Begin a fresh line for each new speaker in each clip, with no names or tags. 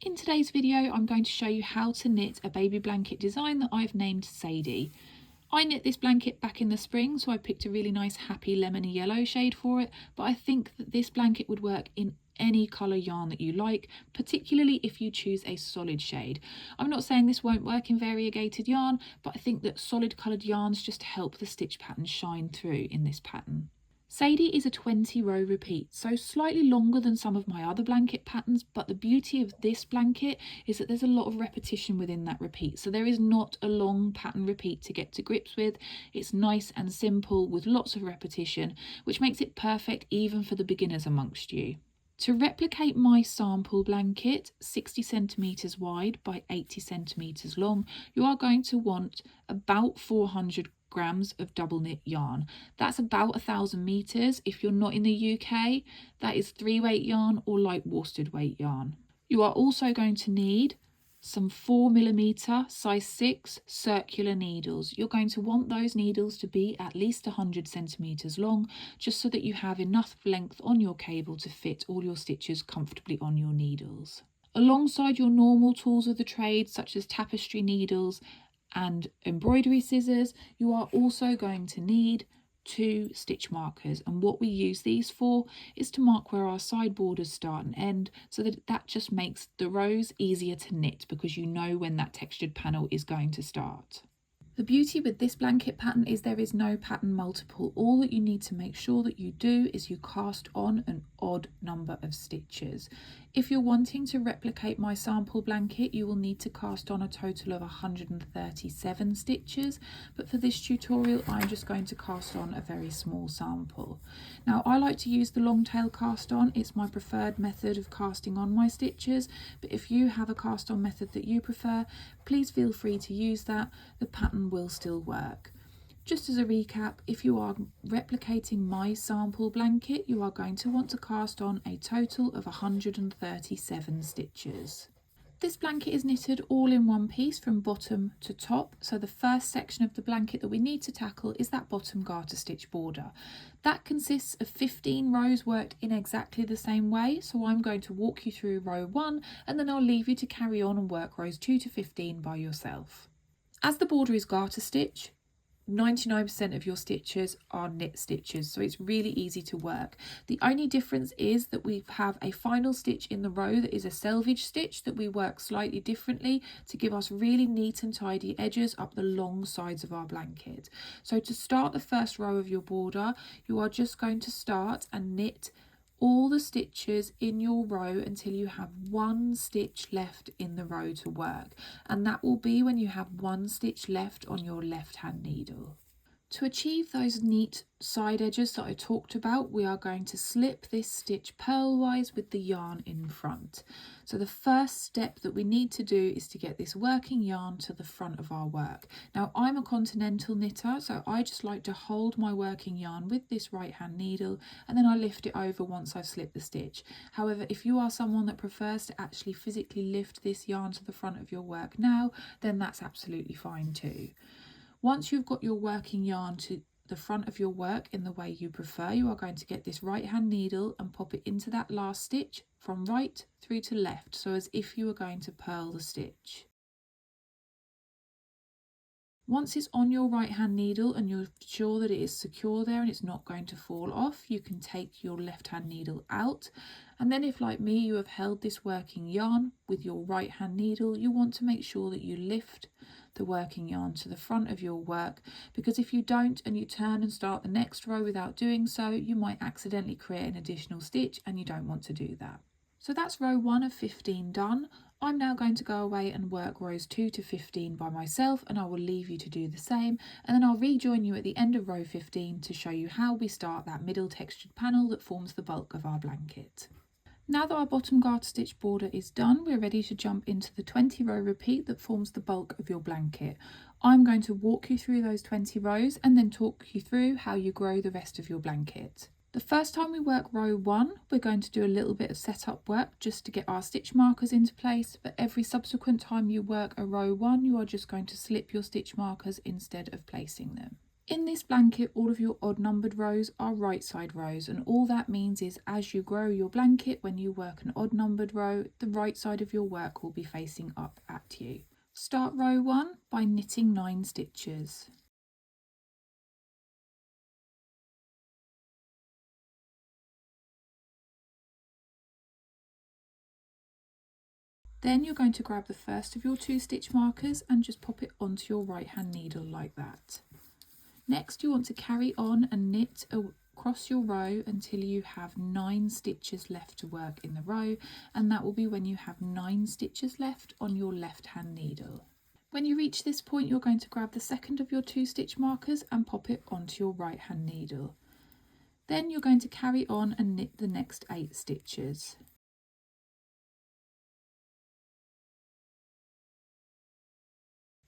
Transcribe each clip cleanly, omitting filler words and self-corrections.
In today's video, I'm going to show you how to knit a baby blanket design that I've named Sadie. I knit this blanket back in the spring, so I picked a really nice happy lemony yellow shade for it, but I think that this blanket would work in any colour yarn that you like, particularly if you choose a solid shade. I'm not saying this won't work in variegated yarn, but I think that solid coloured yarns just help the stitch pattern shine through in this pattern. Sadie is a 20 row repeat, so slightly longer than some of my other blanket patterns, but the beauty of this blanket is that there's a lot of repetition within that repeat, so there is not a long pattern repeat to get to grips with. It's nice and simple with lots of repetition, which makes it perfect even for the beginners amongst you. To replicate my sample blanket, 60 centimetres wide by 80 centimetres long, you are going to want about 400 grams of double knit yarn. That's about 1,000 meters. If you're not in the UK, that is 3-weight yarn or light worsted weight yarn. You are also going to need some 4mm size 6 circular needles. You're going to want those needles to be at least 100 centimeters long, just so that you have enough length on your cable to fit all your stitches comfortably on your needles. Alongside your normal tools of the trade, such as tapestry needles and embroidery scissors, you are also going to need 2 stitch markers, and what we use these for is to mark where our side borders start and end, so that just makes the rows easier to knit because you know when that textured panel is going to start. The beauty with this blanket pattern is there is no pattern multiple. All that you need to make sure that you do is you cast on an odd number of stitches. If you're wanting to replicate my sample blanket, you will need to cast on a total of 137 stitches, but for this tutorial I'm just going to cast on a very small sample. Now, I like to use the long tail cast on. It's my preferred method of casting on my stitches, but if you have a cast on method that you prefer, please feel free to use that. The pattern will still work. Just as a recap, if you are replicating my sample blanket, you are going to want to cast on a total of 137 stitches. This blanket is knitted all in one piece from bottom to top, so the first section of the blanket that we need to tackle is that bottom garter stitch border. That consists of 15 rows worked in exactly the same way, so I'm going to walk you through row 1 and then I'll leave you to carry on and work rows 2 to 15 by yourself. As the border is garter stitch, 99% of your stitches are knit stitches, so it's really easy to work. The only difference is that we have a final stitch in the row that is a selvage stitch that we work slightly differently to give us really neat and tidy edges up the long sides of our blanket. So to start the first row of your border, you are just going to start and knit all the stitches in your row until you have 1 stitch left in the row to work, and that will be when you have 1 stitch left on your left hand needle. To achieve those neat side edges that I talked about, we are going to slip this stitch purlwise with the yarn in front. So the first step that we need to do is to get this working yarn to the front of our work. Now, I'm a continental knitter, so I just like to hold my working yarn with this right hand needle and then I lift it over once I've slipped the stitch. However, if you are someone that prefers to actually physically lift this yarn to the front of your work now, then that's absolutely fine too. Once you've got your working yarn to the front of your work in the way you prefer, you are going to get this right hand needle and pop it into that last stitch from right through to left, so as if you were going to purl the stitch. Once it's on your right hand needle and you're sure that it is secure there and it's not going to fall off, you can take your left hand needle out, and then if, like me, you have held this working yarn with your right hand needle, you want to make sure that you lift the working yarn to the front of your work, because if you don't and you turn and start the next row without doing so, you might accidentally create an additional stitch and you don't want to do that. So that's row 1 of 15 done. I'm now going to go away and work rows 2 to 15 by myself, and I will leave you to do the same, and then I'll rejoin you at the end of row 15 to show you how we start that middle textured panel that forms the bulk of our blanket. Now that our bottom garter stitch border is done, we're ready to jump into the 20 row repeat that forms the bulk of your blanket. I'm going to walk you through those 20 rows and then talk you through how you grow the rest of your blanket. The first time we work row 1, we're going to do a little bit of setup work just to get our stitch markers into place, but every subsequent time you work a row 1, you are just going to slip your stitch markers instead of placing them. In this blanket, all of your odd numbered rows are right side rows, and all that means is as you grow your blanket, when you work an odd numbered row, the right side of your work will be facing up at you. Start row 1 by knitting 9 stitches. Then you're going to grab the first of your 2 stitch markers and just pop it onto your right hand needle like that. Next you want to carry on and knit across your row until you have 9 stitches left to work in the row, and that will be when you have 9 stitches left on your left hand needle. When you reach this point, you're going to grab the second of your 2 stitch markers and pop it onto your right hand needle. Then you're going to carry on and knit the next 8 stitches.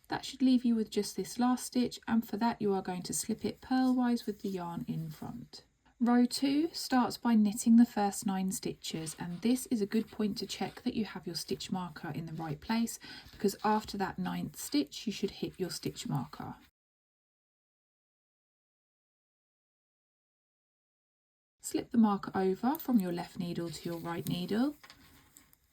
That should leave you with just this last stitch, and for that you are going to slip it purlwise with the yarn in front. Row 2 starts by knitting the first 9 stitches, and this is a good point to check that you have your stitch marker in the right place, because after that 9th stitch you should hit your stitch marker. Slip the marker over from your left needle to your right needle,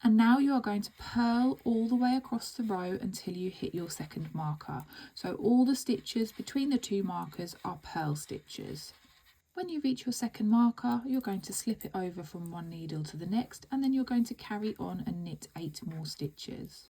and now you are going to purl all the way across the row until you hit your second marker. So all the stitches between the 2 markers are purl stitches. When you reach your second marker, you're going to slip it over from one needle to the next, and then you're going to carry on and knit 8 more stitches.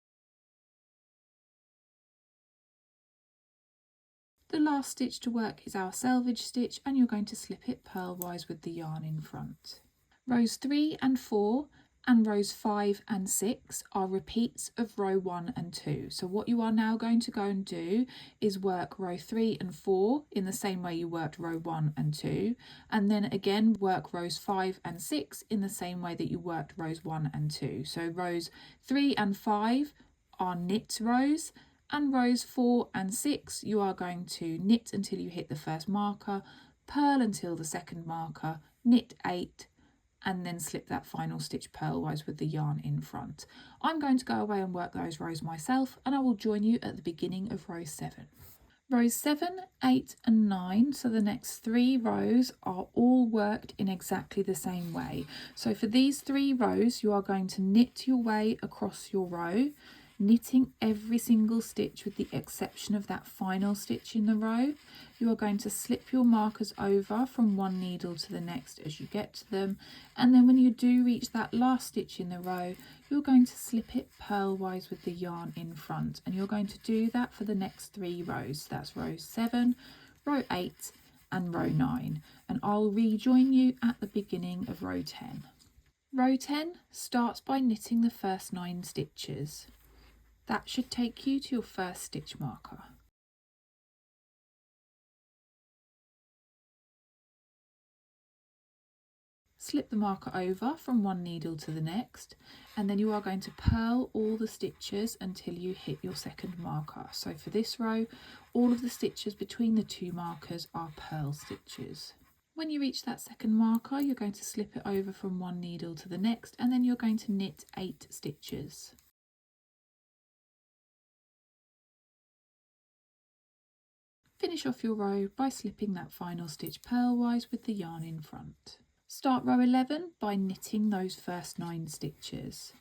The last stitch to work is our selvage stitch, and you're going to slip it purlwise with the yarn in front. Rows 3 and 4 and rows 5 and 6 are repeats of row 1 and 2. So what you are now going to go and do is work row 3 and 4 in the same way you worked row 1 and 2, and then again work rows 5 and 6 in the same way that you worked rows 1 and 2. So rows 3 and 5 are knit rows, and rows 4 and 6 you are going to knit until you hit the first marker, purl until the second marker, knit 8, and then slip that final stitch purlwise with the yarn in front. I'm going to go away and work those rows myself, and I will join you at the beginning of row 7. Rows 7, 8 and 9, so the next 3 rows are all worked in exactly the same way. So for these 3 rows you are going to knit your way across your row, knitting every single stitch with the exception of that final stitch in the row. You are going to slip your markers over from one needle to the next as you get to them, and then when you do reach that last stitch in the row, you're going to slip it purlwise with the yarn in front, and you're going to do that for the next 3 rows. That's row 7, row 8 and row 9, and I'll rejoin you at the beginning of row 10. Row 10 starts by knitting the first 9 stitches. That should take you to your first stitch marker. Slip the marker over from one needle to the next, and then you are going to purl all the stitches until you hit your second marker. So for this row, all of the stitches between the 2 markers are purl stitches. When you reach that second marker, you're going to slip it over from one needle to the next, and then you're going to knit 8 stitches. Finish off your row by slipping that final stitch purlwise with the yarn in front. Start row 11 by knitting those first 9 stitches.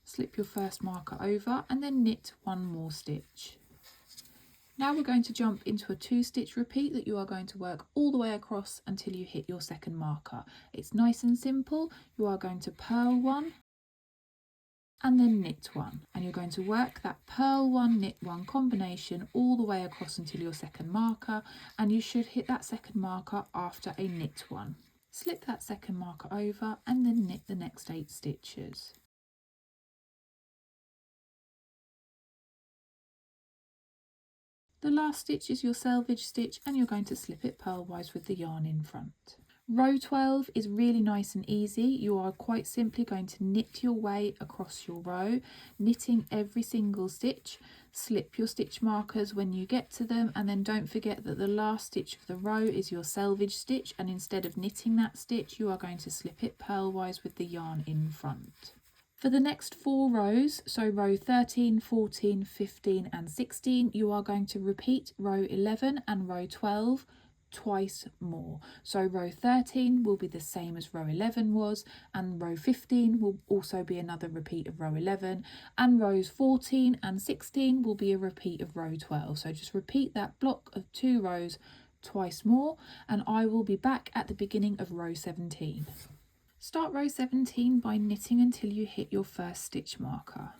Slip your first marker over and then knit 1 more stitch. Now we're going to jump into a 2 stitch repeat that you are going to work all the way across until you hit your second marker. It's nice and simple. You are going to purl 1 and then knit 1, and you're going to work that purl 1 knit 1 combination all the way across until your second marker, and you should hit that second marker after a knit 1. Slip that second marker over and then knit the next 8 stitches. The last stitch is your selvage stitch, and you're going to slip it purlwise with the yarn in front. Row 12 is really nice and easy. You are quite simply going to knit your way across your row, knitting every single stitch. Slip your stitch markers when you get to them, and then don't forget that the last stitch of the row is your selvage stitch, and instead of knitting that stitch you are going to slip it purlwise with the yarn in front. For the next 4 rows, so row 13, 14, 15 and 16, you are going to repeat row 11 and row 12 twice more. So row 13 will be the same as row 11 was, and row 15 will also be another repeat of row 11, and rows 14 and 16 will be a repeat of row 12. So just repeat that block of 2 rows twice more, and I will be back at the beginning of row 17. Start row 17 by knitting until you hit your first stitch marker.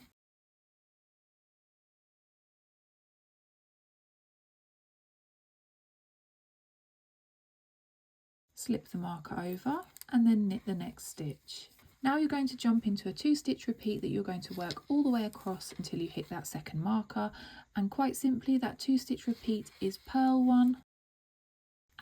Slip the marker over and then knit the next stitch. Now you're going to jump into a 2-stitch repeat that you're going to work all the way across until you hit that second marker, and quite simply that 2-stitch repeat is purl 1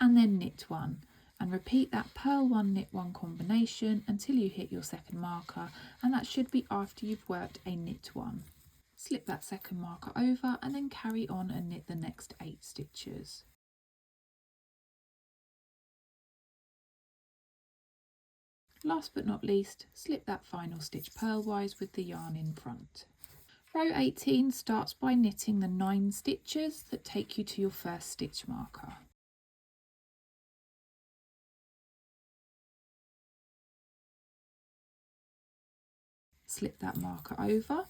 and then knit 1, and repeat that purl 1 knit 1 combination until you hit your second marker, and that should be after you've worked a knit 1. Slip that second marker over and then carry on and knit the next 8 stitches. Last but not least, slip that final stitch purlwise with the yarn in front. Row 18 starts by knitting the 9 stitches that take you to your first stitch marker. Slip that marker over,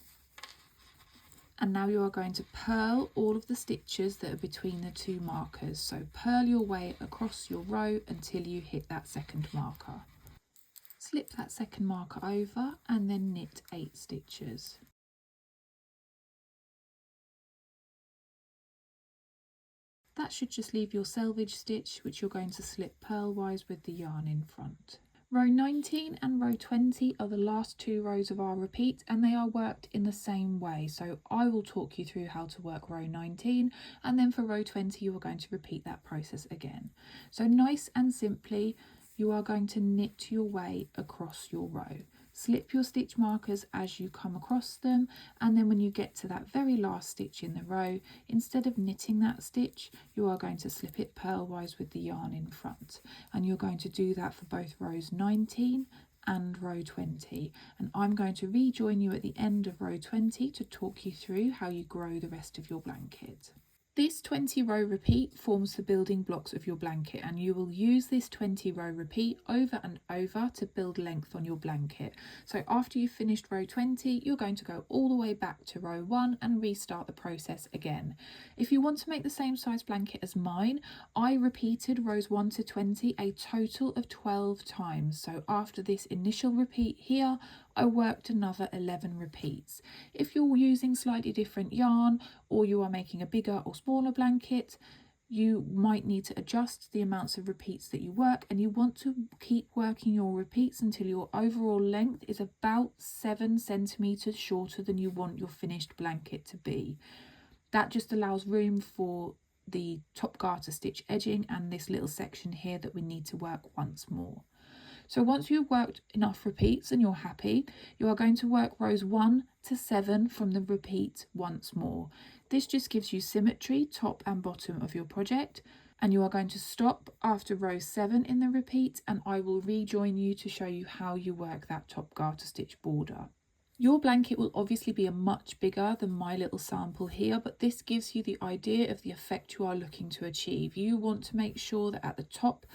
and now you are going to purl all of the stitches that are between the 2 markers. So purl your way across your row until you hit that second marker. Slip that second marker over and then knit 8 stitches. That should just leave your selvage stitch, which you're going to slip purlwise with the yarn in front. Row 19 and row 20 are the last 2 rows of our repeat, and they are worked in the same way. So I will talk you through how to work row 19, and then for row 20 you are going to repeat that process again. So nice and simply, you are going to knit your way across your row. Slip your stitch markers as you come across them, and then when you get to that very last stitch in the row, instead of knitting that stitch, you are going to slip it purlwise with the yarn in front, and you're going to do that for both rows 19 and row 20, and I'm going to rejoin you at the end of row 20 to talk you through how you grow the rest of your blanket. This 20 row repeat forms the building blocks of your blanket, and you will use this 20 row repeat over and over to build length on your blanket. So after you've finished row 20, you're going to go all the way back to row 1 and restart the process again. If you want to make the same size blanket as mine, I repeated rows 1 to 20 a total of 12 times. So after this initial repeat here, I worked another 11 repeats. If you're using slightly different yarn, or you are making a bigger or smaller blanket, you might need to adjust the amounts of repeats that you work, and you want to keep working your repeats until your overall length is about 7 centimeters shorter than you want your finished blanket to be. That just allows room for the top garter stitch edging and this little section here that we need to work once more. So once you've worked enough repeats and you're happy, you are going to work rows 1 to 7 from the repeat once more. This just gives you symmetry top and bottom of your project, and you are going to stop after row 7 in the repeat, and I will rejoin you to show you how you work that top garter stitch border. Your blanket will obviously be a much bigger than my little sample here, but this gives you the idea of the effect you are looking to achieve. You want to make sure that at the top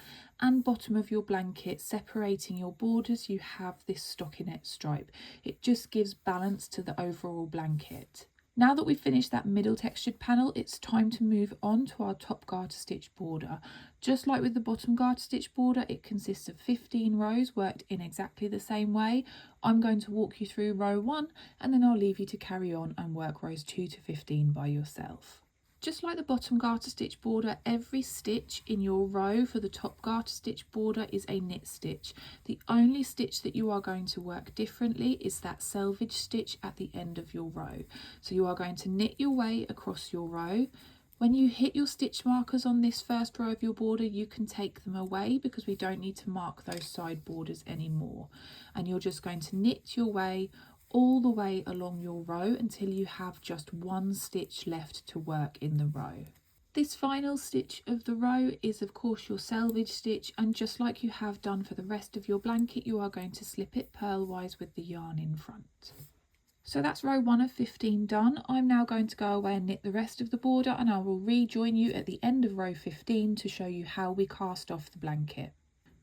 and bottom of your blanket, separating your borders, you have this stockinette stripe. It just gives balance to the overall blanket. Now that we've finished that middle textured panel, it's time to move on to our top garter stitch border. Just like with the bottom garter stitch border, it consists of 15 rows worked in exactly the same way. I'm going to walk you through row 1, and then I'll leave you to carry on and work rows 2 to 15 by yourself. Just like the bottom garter stitch border, every stitch in your row for the top garter stitch border is a knit stitch. The only stitch that you are going to work differently is that selvage stitch at the end of your row. So you are going to knit your way across your row, When you hit your stitch markers on this first row of your border, you can take them away because we don't need to mark those side borders anymore. And you're just going to knit your way all the way along your row until you have just one stitch left to work in the row. This final stitch of the row is of course your selvage stitch, and just like you have done for the rest of your blanket, you are going to slip it purlwise with the yarn in front. So that's row 1 of 15 done. I'm now going to go away and knit the rest of the border, and I will rejoin you at the end of row 15 to show you how we cast off the blanket.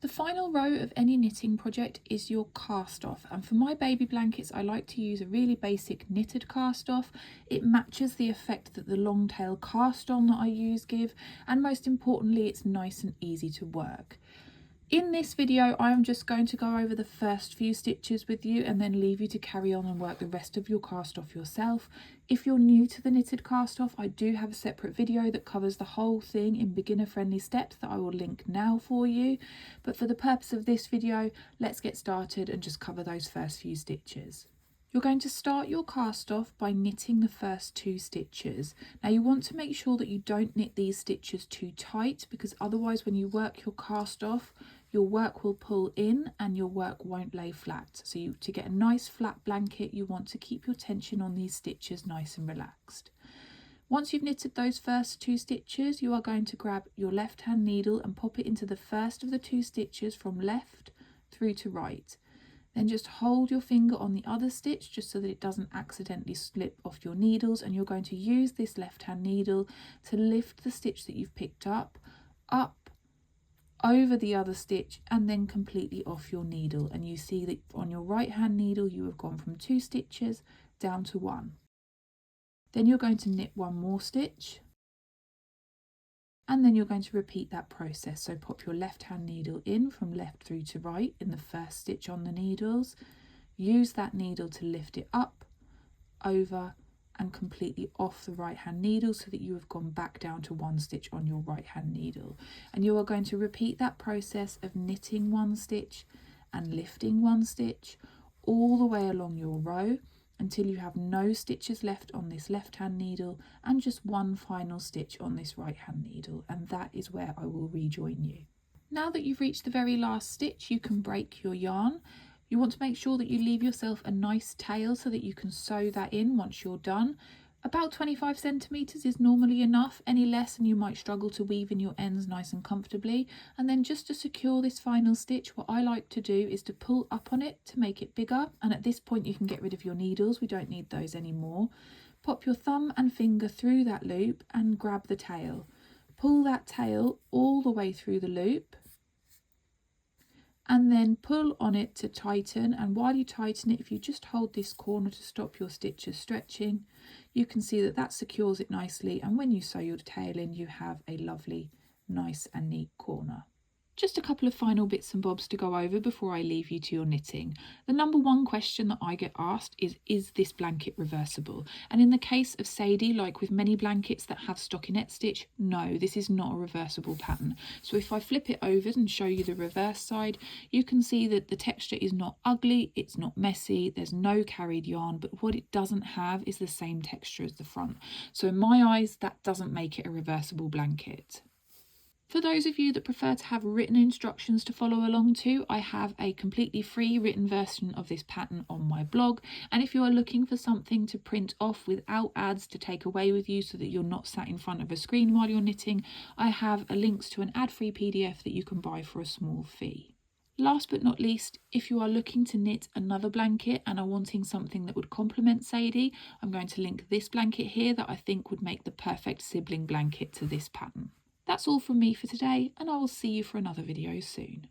The final row of any knitting project is your cast off, and for my baby blankets I like to use a really basic knitted cast off. It matches the effect that the long tail cast on that I use give, and most importantly it's nice and easy to work. In this video, I am just going to go over the first few stitches with you and then leave you to carry on and work the rest of your cast off yourself. If you're new to the knitted cast off, I do have a separate video that covers the whole thing in beginner friendly steps that I will link now for you. But for the purpose of this video, let's get started and just cover those first few stitches. You're going to start your cast off by knitting the first 2 stitches. Now you want to make sure that you don't knit these stitches too tight, because otherwise when you work your cast off, your work will pull in and your work won't lay flat. So to get a nice flat blanket, you want to keep your tension on these stitches nice and relaxed. Once you've knitted those first 2 stitches, you are going to grab your left hand needle and pop it into the first of the 2 stitches from left through to right. Then just hold your finger on the other stitch just so that it doesn't accidentally slip off your needles, and you're going to use this left hand needle to lift the stitch that you've picked up over the other stitch and then completely off your needle. And you see that on your right hand needle you have gone from 2 stitches down to 1. Then you're going to knit 1 more stitch, and then you're going to repeat that process. So pop your left hand needle in from left through to right in the first stitch on the needles, use that needle to lift it up, over and completely off the right hand needle so that you have gone back down to 1 stitch on your right hand needle. And you are going to repeat that process of knitting 1 stitch and lifting 1 stitch all the way along your row until you have no stitches left on this left hand needle and just 1 final stitch on this right hand needle, and that is where I will rejoin you. Now that you've reached the very last stitch, you can break your yarn. You want to make sure that you leave yourself a nice tail so that you can sew that in once you're done. About 25 centimeters is normally enough. Any less and you might struggle to weave in your ends nice and comfortably. And then just to secure this final stitch, what I like to do is to pull up on it to make it bigger. And at this point you can get rid of your needles, we don't need those anymore. Pop your thumb and finger through that loop and grab the tail. Pull that tail all the way through the loop, and then pull on it to tighten. And while you tighten it, if you just hold this corner to stop your stitches stretching, you can see that that secures it nicely, and when you sew your tail in you have a lovely, nice and neat corner. Just a couple of final bits and bobs to go over before I leave you to your knitting. The number 1 question that I get asked is this blanket reversible? And in the case of Sadie, like with many blankets that have stockinette stitch, no, this is not a reversible pattern. So if I flip it over and show you the reverse side, you can see that the texture is not ugly, it's not messy, there's no carried yarn, but what it doesn't have is the same texture as the front. So in my eyes, that doesn't make it a reversible blanket. For those of you that prefer to have written instructions to follow along to, I have a completely free written version of this pattern on my blog. And if you are looking for something to print off without ads to take away with you so that you're not sat in front of a screen while you're knitting, I have links to an ad-free PDF that you can buy for a small fee. Last but not least, if you are looking to knit another blanket and are wanting something that would complement Sadie, I'm going to link this blanket here that I think would make the perfect sibling blanket to this pattern. That's all from me for today, and I will see you for another video soon.